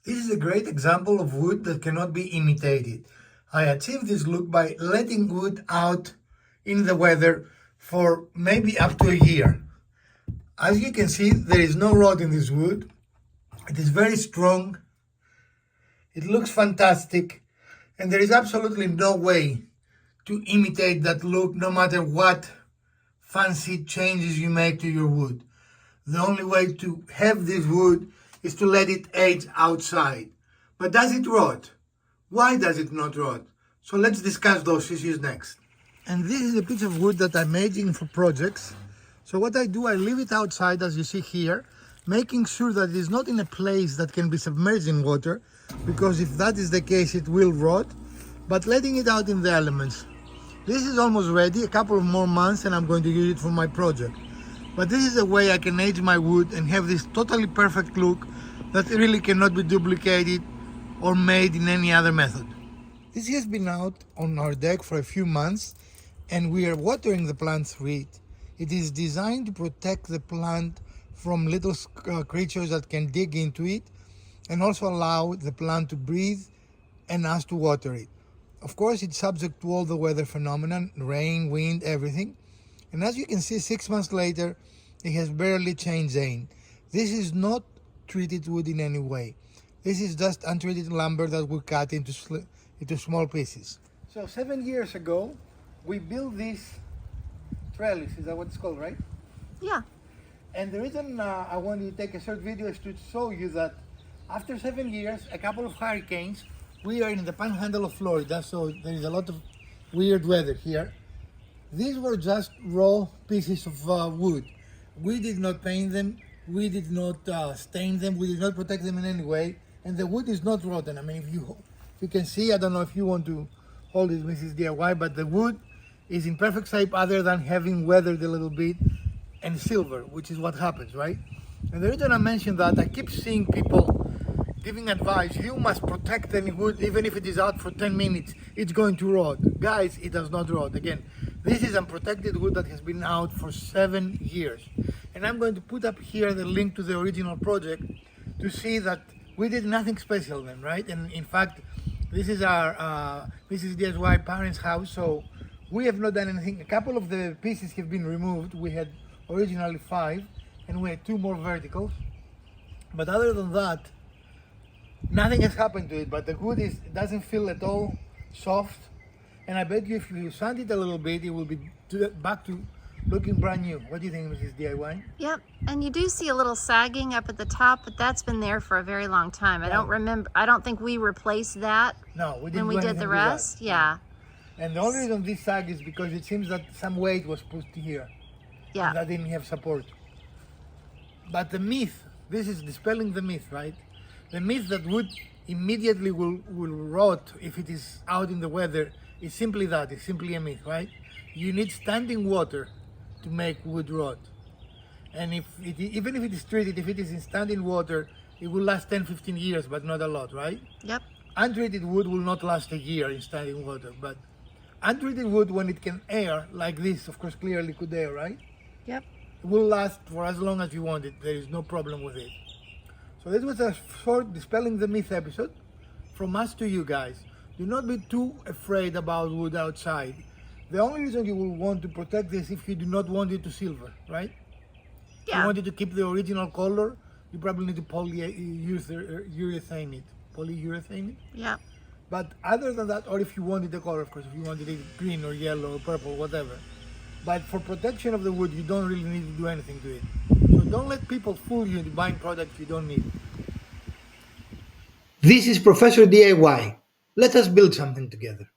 This is a great example of wood that cannot be imitated. I achieved this look by letting wood out in the weather for maybe up to a year. As you can see, there is no rot in this wood. It is very strong. It looks fantastic. And there is absolutely no way to imitate that look no matter what fancy changes you make to your wood. The only way to have this wood is to let it age outside. But does it rot? Why does it not rot? So let's discuss those issues next. And this is a piece of wood that I'm aging for projects. So what I do, I leave it outside as you see here, making sure that it is not in a place that can be submerged in water, because if that is the case it will rot, but letting it out in the elements. This is almost ready, a couple of more months and I'm going to use it for my project. But this is a way I can age my wood and have this totally perfect look that really cannot be duplicated or made in any other method. This has been out on our deck for a few months and we are watering the plant through it. It is designed to protect the plant from little creatures that can dig into it and also allow the plant to breathe and us to water it. Of course, it's subject to all the weather phenomena, rain, wind, everything. And as you can see, 6 months later, it has barely changed vein. This is not treated wood in any way. This is just untreated lumber that we cut into small pieces. So 7 years ago, we built this trellis. Is that what it's called, right? Yeah. And the reason I wanted to take a short video is to show you that after 7 years, a couple of hurricanes, we are in the panhandle of Florida, so there is a lot of weird weather here. These were just raw pieces of wood. We did not paint them, we did not stain them, we did not protect them in any way, and the wood is not rotten. I mean, if you can see, I don't know if you want to hold it, Mrs. DIY, but the wood is in perfect shape other than having weathered a little bit and silver, which is what happens, right? And the reason I mention that, I keep seeing people giving advice, you must protect any wood, even if it is out for 10 minutes, it's going to rot. Guys, it does not rot. Again, this is unprotected wood that has been out for 7 years. And I'm going to put up here the link to the original project to see that we did nothing special then, right? And in fact, this is our Mrs. DIY parents' house, so we have not done anything. A couple of the pieces have been removed. We had originally 5, and we had 2 more verticals. But other than that, nothing has happened to it, but the wood doesn't feel at all soft. And I bet you if you sand it a little bit, it will be back to looking brand new. What do you think, Mrs. DIY? Yep, and you do see a little sagging up at the top, but that's been there for a very long time. Yeah. I don't think we replaced that. No, we didn't when we did the rest. Yeah. And the only reason this sag is because it seems that some weight was put here. Yeah. And that didn't have support. But the myth, this is dispelling the myth, right? The myth that wood immediately will rot if it is out in the weather is simply that. It's simply a myth, right? You need standing water to make wood rot. And even if it is treated, if it is in standing water, it will last 10-15 years, but not a lot, right? Yep. Untreated wood will not last a year in standing water, but untreated wood, when it can air, like this, of course, clearly could air, right? Yep. It will last for as long as you want it. There is no problem with it. So this was a short Dispelling the Myth episode from us to you guys. Do not be too afraid about wood outside. The only reason you will want to protect this if you do not want it to silver, right? Yeah. If you want it to keep the original color, you probably need to polyurethane it. Polyurethane it? Yeah. But other than that, or if you wanted the color, of course, if you wanted it green or yellow or purple, whatever. But for protection of the wood, you don't really need to do anything to it. So don't let people fool you into buying products you don't need. This is Professor DIY. Let us build something together.